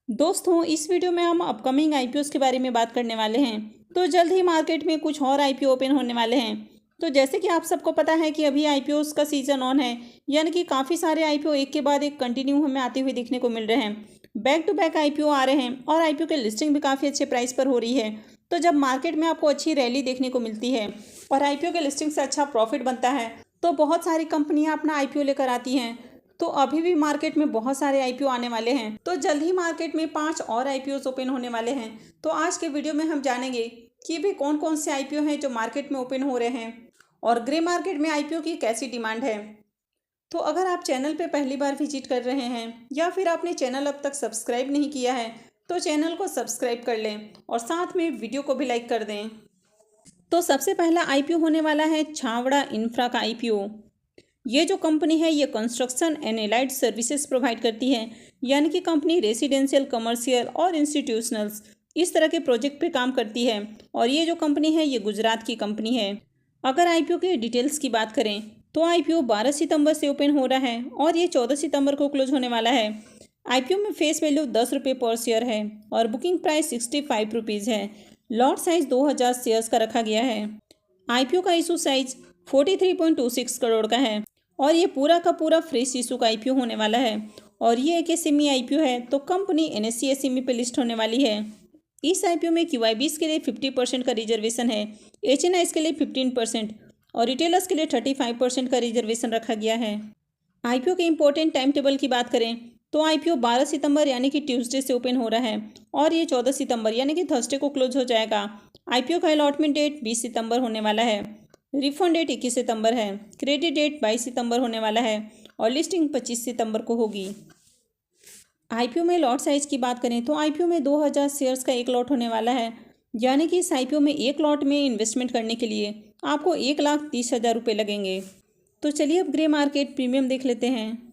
दोस्तों, इस वीडियो में हम अपकमिंग आईपीओस के बारे में बात करने वाले हैं। तो जल्द ही मार्केट में कुछ और आईपीओ ओपन होने वाले हैं। तो जैसे कि आप सबको पता है कि अभी आईपीओस का सीजन ऑन है, यानी कि काफ़ी सारे आईपीओ एक के बाद एक कंटिन्यू हमें आते हुए देखने को मिल रहे हैं। बैक टू बैक आईपीओ आ रहे हैं और आईपीओ की लिस्टिंग भी काफ़ी अच्छे प्राइस पर हो रही है। तो जब मार्केट में आपको अच्छी रैली देखने को मिलती है और आईपीओ के लिस्टिंग से अच्छा प्रॉफिट बनता है, तो बहुत सारी कंपनियां अपना आईपीओ लेकर आती हैं। तो अभी भी मार्केट में बहुत सारे आईपीओ आने वाले हैं। तो जल्द ही मार्केट में 5 और आईपीओ ओपन होने वाले हैं। तो आज के वीडियो में हम जानेंगे कि भी कौन कौन से आईपीओ हैं जो मार्केट में ओपन हो रहे हैं और ग्रे मार्केट में आईपीओ की कैसी डिमांड है। तो अगर आप चैनल पे पहली बार विजिट कर रहे हैं या फिर आपने चैनल अब तक सब्सक्राइब नहीं किया है, तो चैनल को सब्सक्राइब कर लें और साथ में वीडियो को भी लाइक कर दें। तो सबसे पहला आईपीओ होने वाला है छावड़ा इंफ्रा का आईपीओ। ये जो कंपनी है ये construction and allied services provide करती है, यानी कि कंपनी रेसिडेंशियल, कमर्शियल और इंस्टीट्यूशनल्स इस तरह के प्रोजेक्ट पे काम करती है। और ये जो कंपनी है ये गुजरात की कंपनी है। अगर आईपीओ के डिटेल्स की बात करें तो आईपीओ 12 सितंबर से ओपन हो रहा है और ये 14 सितंबर को क्लोज होने वाला है। आईपीओ में फेस वैल्यू 10 रुपये पर शेयर है और बुकिंग प्राइस 65 रुपीज़ है। लॉट साइज 2000 शेयर्स का रखा गया है। आईपीओ का इशू साइज 43.26 करोड़ का है और ये पूरा का पूरा फ्रेश इशू का आईपीओ होने वाला है। और ये एक एसएमई आईपीओ है, तो कंपनी एनएससी एसएमई पे लिस्ट होने वाली है। इस आईपीओ में क्यूआईबीज के लिए 50% का रिजर्वेशन है, एचएनआईज के लिए 15% और रिटेलर्स के लिए 35% का रिजर्वेशन रखा गया है। आईपीओ के इंपॉर्टेंट टाइम टेबल की बात करें तो आईपीओ 12 सितंबर यानी कि ट्यूसडे से ओपन हो रहा है और ये 14 सितंबर यानी कि थर्सडे को क्लोज हो जाएगा। आईपीओ का अलॉटमेंट डेट 20 सितंबर होने वाला है। रिफंड डेट 21 सितंबर है। क्रेडिट डेट 22 सितंबर होने वाला है और लिस्टिंग 25 सितंबर को होगी। आईपीओ में लॉट साइज की बात करें तो आईपीओ में 2000 शेयर्स का एक लॉट होने वाला है, यानी कि इस आईपीओ में एक लॉट में इन्वेस्टमेंट करने के लिए आपको 1,30,000 रुपये लगेंगे। तो चलिए अब ग्रे मार्केट प्रीमियम देख लेते हैं।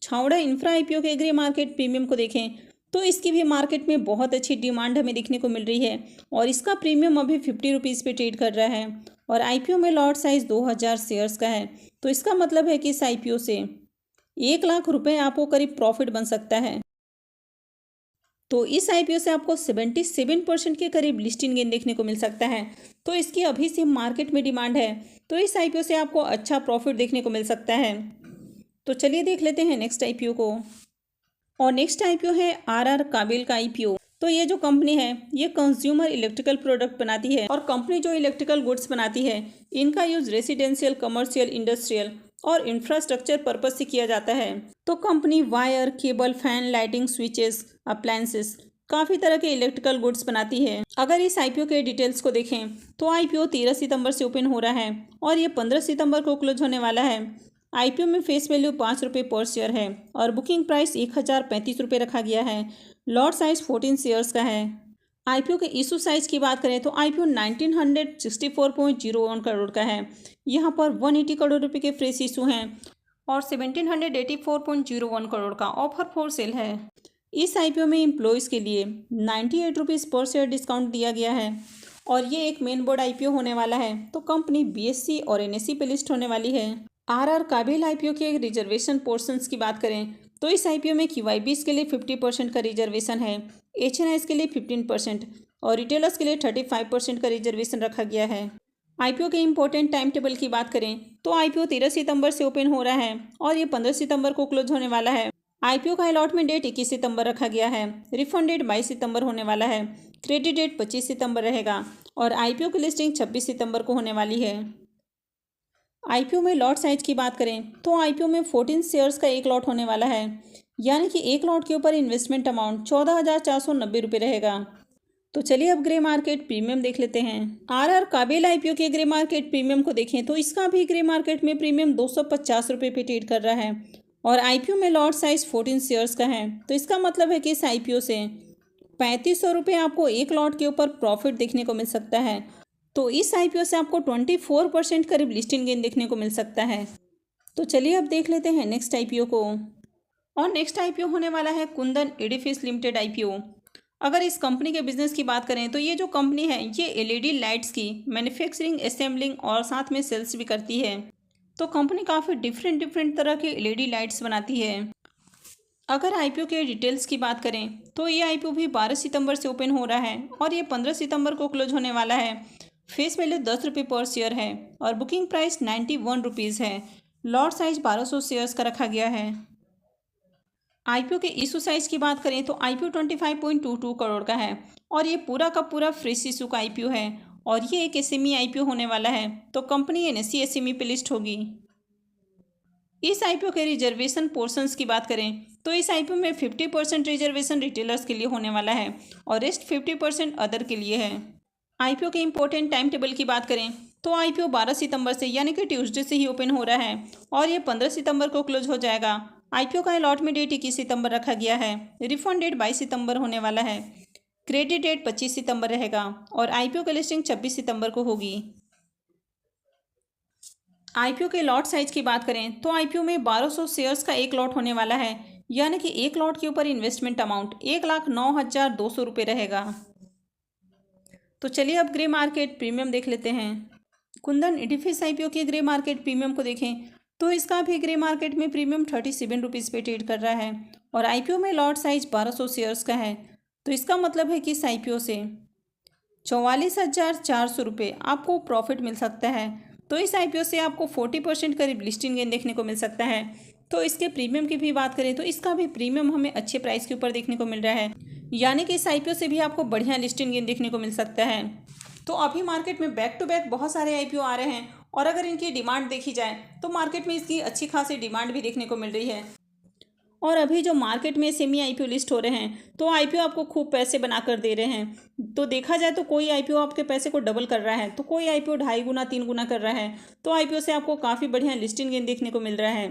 छावड़ा इंफ्रा आईपीओ के ग्रे मार्केट प्रीमियम को देखें तो इसकी भी मार्केट में बहुत अच्छी डिमांड हमें देखने को मिल रही है और इसका प्रीमियम अभी 50 रुपीज़ पे ट्रेड कर रहा है और आईपीओ में लॉट साइज 2000 शेयर्स का है। तो इसका मतलब है कि इस आईपीओ से 1,00,000 रुपये आपको करीब प्रॉफिट बन सकता है। तो इस आईपीओ से आपको 77% के करीब लिस्टिंग गेन देखने को मिल सकता है। तो इसकी अभी से मार्केट में डिमांड है, तो इस आईपीओ से आपको अच्छा प्रॉफिट देखने को मिल सकता है। तो चलिए देख लेते हैं नेक्स्ट आईपीओ को। और नेक्स्ट आईपीओ है आरआर काबिल का आईपीओ। तो ये जो कंपनी है ये कंज्यूमर इलेक्ट्रिकल प्रोडक्ट बनाती है और कंपनी जो इलेक्ट्रिकल गुड्स बनाती है इनका यूज रेसिडेंशियल, कमर्शियल, इंडस्ट्रियल और इंफ्रास्ट्रक्चर पर्पज से किया जाता है। तो company wire, cable, fan, lighting, switches, appliances काफ़ी तरह के इलेक्ट्रिकल गुड्स बनाती है। अगर इस आईपीओ के डिटेल्स को देखें तो आईपीओ 13 सितंबर से ओपन हो रहा है और ये 15 सितंबर को क्लोज होने वाला है। आईपीओ में फेस वैल्यू 5 रुपये पर शेयर है और बुकिंग प्राइस 1,035 रुपये रखा गया है। लॉट साइज 14 शेयर्स का है। आईपीओ के इशू साइज की बात करें तो आईपीओ 1964.01 करोड़ का है। यहाँ पर 180 करोड़ रुपए के फ्रेश इशू हैं और 1784.01 करोड़ का ऑफर फॉर सेल है। इस आईपीओ में एम्प्लॉयज़ के लिए 98 रुपीज़ पर शेयर डिस्काउंट दिया गया है और ये एक मेन बोर्ड आईपीओ होने वाला है। तो कंपनी बीएससी और एनएससी पे लिस्ट होने वाली है। आरआर काबिल आईपीओ के रिजर्वेशन पोर्शंस की बात करें तो इस आईपीओ में क्यूआईबीज के लिए 50% का रिजर्वेशन है, एचएनआईज के लिए 15% और रिटेलर्स के लिए 35% का रिजर्वेशन रखा गया है। आईपीओ के इंपॉर्टेंट टाइम टेबल की बात करें तो आईपीओ 13 सितंबर से ओपन हो रहा है और ये 15 सितंबर को क्लोज होने वाला है। आईपीओ का अलॉटमेंट डेट 21 सितंबर रखा गया है। रिफंड डेट 22 सितंबर होने वाला है। क्रेडिट डेट 25 सितंबर रहेगा और आईपीओ की लिस्टिंग 26 सितंबर को होने वाली है। आईपीओ में लॉट साइज की बात करें तो आईपीओ में 14 शेयर्स का एक लॉट होने वाला है, यानी कि एक लॉट के ऊपर इन्वेस्टमेंट अमाउंट 14,490 रुपये रहेगा। तो चलिए अब ग्रे मार्केट प्रीमियम देख लेते हैं। आरआर काबिल आईपीओ के ग्रे मार्केट प्रीमियम को देखें तो इसका भी ग्रे मार्केट में प्रीमियम 250 रुपये पे ट्रेड कर रहा है और आईपीओ में लॉट साइज 14 शेयर्स का है। तो इसका मतलब है कि इस आईपीओ से 3500 रुपये आपको एक लॉट के ऊपर प्रॉफिट देखने को मिल सकता है। तो इस आईपीओ से आपको 24% करीब लिस्टिंग गेन देखने को मिल सकता है। तो चलिए अब देख लेते हैं नेक्स्ट आईपीओ को। और नेक्स्ट आईपीओ होने वाला है कुंदन एडिफिस लिमिटेड आईपीओ। अगर इस कंपनी के बिजनेस की बात करें तो ये जो कंपनी है ये एलईडी लाइट्स की मैन्युफैक्चरिंग, असेंबलिंग और साथ में सेल्स भी करती है। तो कंपनी काफ़ी डिफरेंट तरह के एलईडी लाइट्स बनाती है। अगर आईपीओ के डिटेल्स की बात करें तो ये आईपीओ भी 12 सितंबर से ओपन हो रहा है और ये 15 सितंबर को क्लोज होने वाला है। फेस वैल्यू 10 रुपये पर शेयर है और बुकिंग प्राइस 91 रुपीज़ है। लॉट साइज 1200 शेयर्स का रखा गया है। आईपीओ के इशू साइज की बात करें तो आईपीओ 25.22 करोड़ का है और ये पूरा का पूरा फ्रेश इशू का आईपीओ है और ये एक एसएमई आईपीओ होने वाला है, तो कंपनी एनएसई एसएमई पे लिस्ट होगी। इस आईपीओ के रिजर्वेशन पोर्शंस की बात करें तो इस आईपीओ में 50% रिजर्वेशन रिटेलर्स के लिए होने वाला है और रेस्ट 50% अदर के लिए है। आईपीओ के इम्पोर्टेंट टाइम टेबल की बात करें तो आईपीओ 12 सितंबर से यानी कि ट्यूसडे से ही ओपन हो रहा है और ये 15 सितंबर को क्लोज हो जाएगा। आईपीओ का अलॉटमेंट डेट 21 सितंबर रखा गया है। रिफंड डेट 22 सितंबर होने वाला है। क्रेडिट डेट 25 सितंबर रहेगा और आईपीओ की लिस्टिंग 26 सितंबर को होगी। आईपीओ के लॉट साइज की बात करें तो आईपीओ में 1200 शेयर्स का एक लॉट होने वाला है, यानी कि एक लॉट के ऊपर इन्वेस्टमेंट अमाउंट 1,09,200 रुपये रहेगा। तो चलिए अब ग्रे मार्केट प्रीमियम देख लेते हैं। कुंदन एडिफिस आईपीओ के ग्रे मार्केट प्रीमियम को देखें तो इसका भी ग्रे मार्केट में प्रीमियम 37 रुपीज़ पे ट्रेड कर रहा है और आईपीओ में लॉट साइज 1200 शेयर्स का है। तो इसका मतलब है कि इस आईपीओ से 44,400 रुपये आपको प्रॉफिट मिल सकता है। तो इस आईपीओ से आपको 40% करीब लिस्टिंग गेन देखने को मिल सकता है। तो इसके प्रीमियम की भी बात करें तो इसका भी प्रीमियम हमें अच्छे प्राइस के ऊपर देखने को मिल रहा है, यानी कि इस आईपीओ से भी आपको बढ़िया लिस्टिंग गेन देखने को मिल सकता है। तो अभी मार्केट में बैक टू बैक बहुत सारे आईपीओ आ रहे हैं और अगर इनकी डिमांड देखी जाए तो मार्केट में इसकी अच्छी खासी डिमांड भी देखने को मिल रही है। और अभी जो मार्केट में सेमी आईपीओ लिस्ट हो रहे हैं तो आईपीओ आपको खूब पैसे बनाकर दे रहे हैं। तो देखा जाए तो कोई आईपीओ आपके पैसे को डबल कर रहा है, तो कोई आईपीओ 2.5 गुना 3 गुना कर रहा है। तो आईपीओ से आपको काफ़ी बढ़िया लिस्टिंग गेन देखने को मिल रहा है।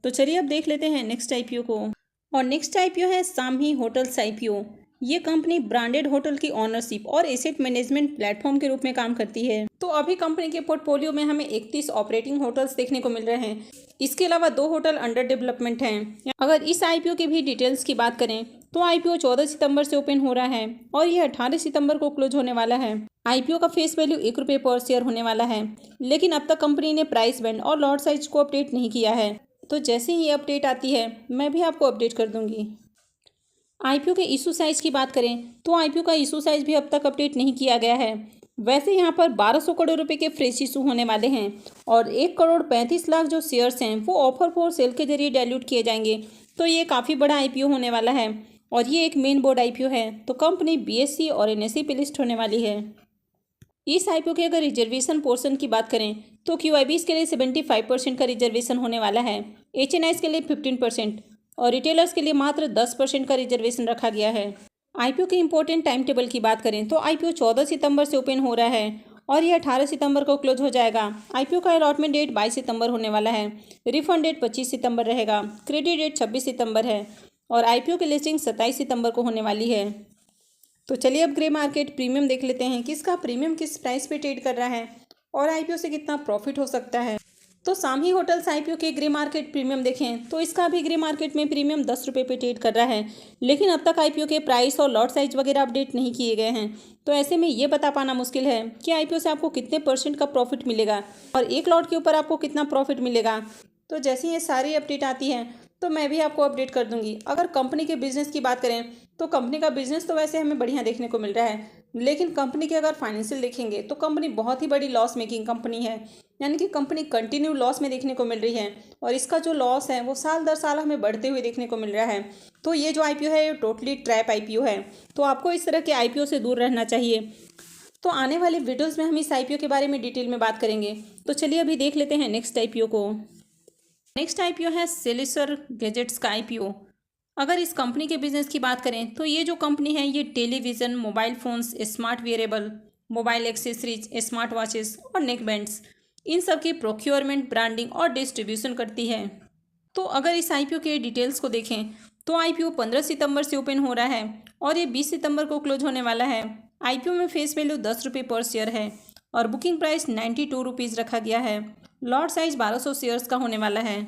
तो चलिए अब देख लेते हैं नेक्स्ट आईपीओ को। और नेक्स्ट आईपीओ है शाम्ही होटल्स आईपीओ। ये कंपनी ब्रांडेड होटल की ओनरशिप और एसेट मैनेजमेंट प्लेटफॉर्म के रूप में काम करती है। तो अभी कंपनी के पोर्टफोलियो में हमें 31 ऑपरेटिंग होटल्स देखने को मिल रहे हैं। इसके अलावा 2 होटल अंडर डेवलपमेंट हैं। अगर इस आईपीओ की भी डिटेल्स की बात करें तो आईपीओ 14 सितंबर से ओपन हो रहा है और यह 18 सितंबर को क्लोज होने वाला है। आईपीओ का फेस वैल्यू 1 रुपये पर शेयर होने वाला है, लेकिन अब तक कंपनी ने प्राइस बैंड और लॉट साइज को अपडेट नहीं किया है। तो जैसे ही अपडेट आती है मैं भी आपको अपडेट कर दूंगी। आईपीओ के इशू साइज की बात करें तो आईपीओ का इशू साइज भी अब तक अपडेट नहीं किया गया है। वैसे यहाँ पर 1200 करोड़ रुपए के फ्रेश इशू होने वाले हैं और 1,35,00,000 जो शेयर्स हैं वो ऑफर फॉर सेल के जरिए डाइल्यूट किए जाएंगे। तो ये काफ़ी बड़ा आईपीओ होने वाला है और ये एक मेन बोर्ड आईपीओ है। तो कंपनी बीएसई और एनएसई पे लिस्ट होने वाली है। इस आईपीओ के अगर रिजर्वेशन पोर्शन की बात करें तो क्यूआईबीज के लिए 75% का रिजर्वेशन होने वाला है, एचएनआईज के लिए 15% और रिटेलर्स के लिए मात्र 10% का रिजर्वेशन रखा गया है। आईपीओ के इम्पोर्टेंट टाइम टेबल की बात करें तो आईपीओ 14 सितंबर से ओपन हो रहा है और यह 18 सितंबर को क्लोज हो जाएगा। आईपीओ का अलॉटमेंट डेट 22 सितंबर होने वाला है। रिफंड डेट 25 सितंबर रहेगा। क्रेडिट डेट 26 सितंबर है और आईपीओ की लिस्टिंग 27 सितंबर को होने वाली है। तो चलिए अब ग्रे मार्केट प्रीमियम देख लेते हैं कि इसका प्रीमियम किस प्राइस पे ट्रेड कर रहा है और आईपीओ से कितना प्रॉफिट हो सकता है। तो शाम्ही होटल्स आईपीओ के ग्रे मार्केट प्रीमियम देखें तो इसका भी ग्रे मार्केट में प्रीमियम 10 रुपये पे ट्रेड कर रहा है, लेकिन अब तक आईपीओ के प्राइस और लॉट साइज वगैरह अपडेट नहीं किए गए हैं। तो ऐसे में ये बता पाना मुश्किल है कि आईपीओ से आपको कितने % का प्रॉफिट मिलेगा और एक लॉट के ऊपर आपको कितना प्रॉफिट मिलेगा। तो जैसे ये सारी अपडेट आती है तो मैं भी आपको अपडेट कर दूंगी। अगर कंपनी के बिजनेस की बात करें तो कंपनी का बिजनेस तो वैसे हमें बढ़िया देखने को मिल रहा है, लेकिन कंपनी के अगर फाइनेंशियल देखेंगे तो कंपनी बहुत ही बड़ी लॉस मेकिंग कंपनी है, यानी कि कंपनी कंटिन्यू लॉस में देखने को मिल रही है और इसका जो लॉस है वो साल दर साल हमें बढ़ते हुए देखने को मिल रहा है। तो ये जो आईपीओ है ये टोटली ट्रैप आईपीओ है। तो आपको इस तरह के आईपीओ से दूर रहना चाहिए। तो आने वाले वीडियोज़ में हम इस आईपीओ के बारे में डिटेल में बात करेंगे। तो चलिए अभी देख लेते हैं नेक्स्ट आईपीओ को। नेक्स्ट आईपीओ है सेलिसर गैजेट्स का आईपीओ। अगर इस कंपनी के बिजनेस की बात करें तो ये जो कंपनी है ये television, mobile phones, smart wearable, mobile accessories, smart watches और नेक बैंड्स, इन सब की प्रोक्योरमेंट, ब्रांडिंग और डिस्ट्रीब्यूशन करती है। तो अगर इस आईपीओ के डिटेल्स को देखें तो आईपीओ 15 सितंबर से ओपन हो रहा है और ये 20 सितंबर को क्लोज होने वाला है। आईपीओ में फेस वैल्यू 10 रुपये पर शेयर है और बुकिंग प्राइस 92 रुपीज़ रखा गया है। लॉट साइज 1200 शेयर्स का होने वाला है।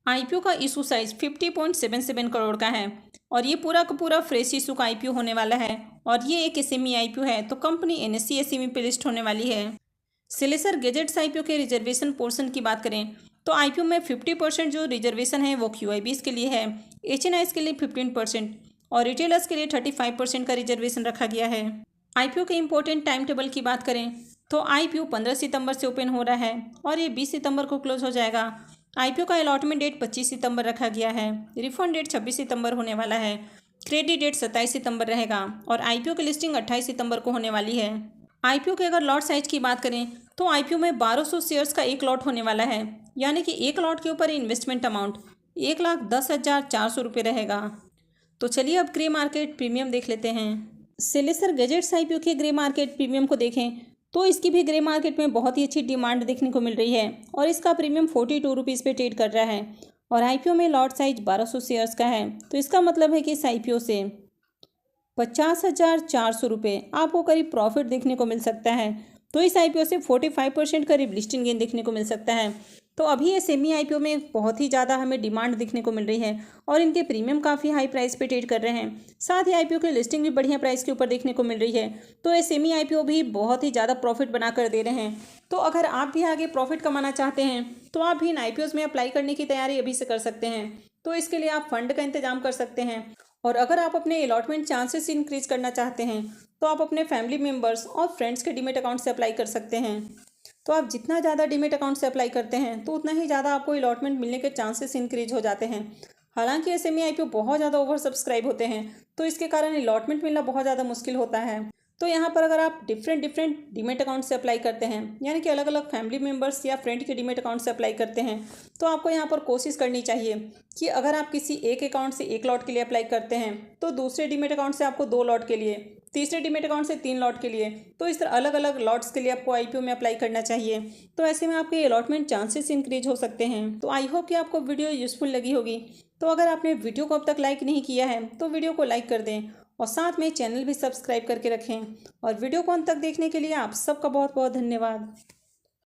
आईपीओ का इशू साइज 50.77 करोड़ का है और ये पूरा का पूरा फ्रेश इशू का आईपीओ होने वाला है और ये एक एसएमई आईपीओ है। तो कंपनी एनएसई एसएमई पे लिस्ट होने वाली है। सेलेसर गैजेट्स आईपीओ के रिजर्वेशन पोर्शन की बात करें तो आईपीओ में 50% जो रिजर्वेशन है वो क्यूआईबीज के लिए है, एचएनआईज के लिए 15% और रिटेलर्स के लिए 35% का रिजर्वेशन रखा गया है। आईपीओ के इम्पोर्टेंट टाइम टेबल की बात करें तो आईपीओ 15 सितंबर से ओपन हो रहा है और ये 20 सितंबर को क्लोज हो जाएगा। आईपीओ का अलॉटमेंट डेट 25 सितंबर रखा गया है। रिफंड डेट 26 सितंबर होने वाला है। क्रेडिट डेट 27 सितंबर रहेगा और आईपीओ की लिस्टिंग 28 सितंबर को होने वाली है। आईपीओ के अगर लॉट साइज की बात करें तो आईपीओ में 1200 शेयर्स का एक लॉट होने वाला है, यानी कि एक लॉट के ऊपर इन्वेस्टमेंट अमाउंट 1,10,400 रुपये रहेगा। तो चलिए अब ग्रे मार्केट प्रीमियम देख लेते हैं। सेलेसर गैजेट्स आईपीओ के ग्रे मार्केट प्रीमियम को देखें तो इसकी भी ग्रे मार्केट में बहुत ही अच्छी डिमांड देखने को मिल रही है और इसका प्रीमियम 42 रुपीज़ पे ट्रेड कर रहा है और आईपीओ में लॉट साइज 1200 शेयर्स का है। तो इसका मतलब है कि इस आईपीओ से 50,400 रुपये आपको करीब प्रॉफिट देखने को मिल सकता है। तो इस आईपीओ से 45% करीब लिस्टिंग गेन देखने को मिल सकता है। तो अभी ये सेमी आईपीओ में बहुत ही ज़्यादा हमें डिमांड देखने को मिल रही है और इनके प्रीमियम काफ़ी हाई प्राइस पे ट्रेड कर रहे हैं। साथ ही आईपीओ की लिस्टिंग भी बढ़िया प्राइस के ऊपर देखने को मिल रही है। तो ये सेमी आईपीओ भी बहुत ही ज़्यादा प्रॉफिट बना कर दे रहे हैं। तो अगर आप भी आगे प्रॉफिट कमाना चाहते हैं तो आप भी इन आईपीओज़ में अप्लाई करने की तैयारी अभी से कर सकते हैं। तो इसके लिए आप फंड का इंतजाम कर सकते हैं और अगर आप अपने अलॉटमेंट चांसेस इंक्रीज करना चाहते हैं तो आप अपने फैमिली मेम्बर्स और फ्रेंड्स के डीमेट अकाउंट से अप्लाई कर सकते हैं। तो आप जितना ज़्यादा डीमेट अकाउंट से अप्लाई करते हैं तो उतना ही ज़्यादा आपको अलॉटमेंट मिलने के चांसेस इंक्रीज हो जाते हैं। हालांकि एसएमई आईपीओ बहुत ज़्यादा ओवर सब्सक्राइब होते हैं तो इसके कारण अलॉटमेंट मिलना बहुत ज़्यादा मुश्किल होता है। तो यहाँ पर अगर आप डिफरेंट डीमेट अकाउंट से अप्लाई करते हैं, यानी कि अलग अलग फैमिली मेम्बर्स या फ्रेंड के डीमेट अकाउंट से अप्लाई करते हैं, तो आपको यहाँ पर कोशिश करनी चाहिए कि अगर आप किसी एक अकाउंट से एक लॉट के लिए अप्लाई करते हैं तो दूसरे डीमेट अकाउंट से आपको 2 लॉट के लिए, तीसरे डीमेट अकाउंट से 3 लॉट के लिए, तो इस तरह अलग अलग लॉट्स के लिए आपको आईपीओ में अप्लाई करना चाहिए। तो ऐसे में आपके अलॉटमेंट चांसेस इंक्रीज हो सकते हैं। तो आई होप कि आपको वीडियो यूजफुल लगी होगी। तो अगर आपने वीडियो को अब तक लाइक नहीं किया है तो वीडियो को लाइक कर दें और साथ में चैनल भी सब्सक्राइब करके रखें और वीडियो को अंत तक देखने के लिए आप सबका बहुत बहुत धन्यवाद।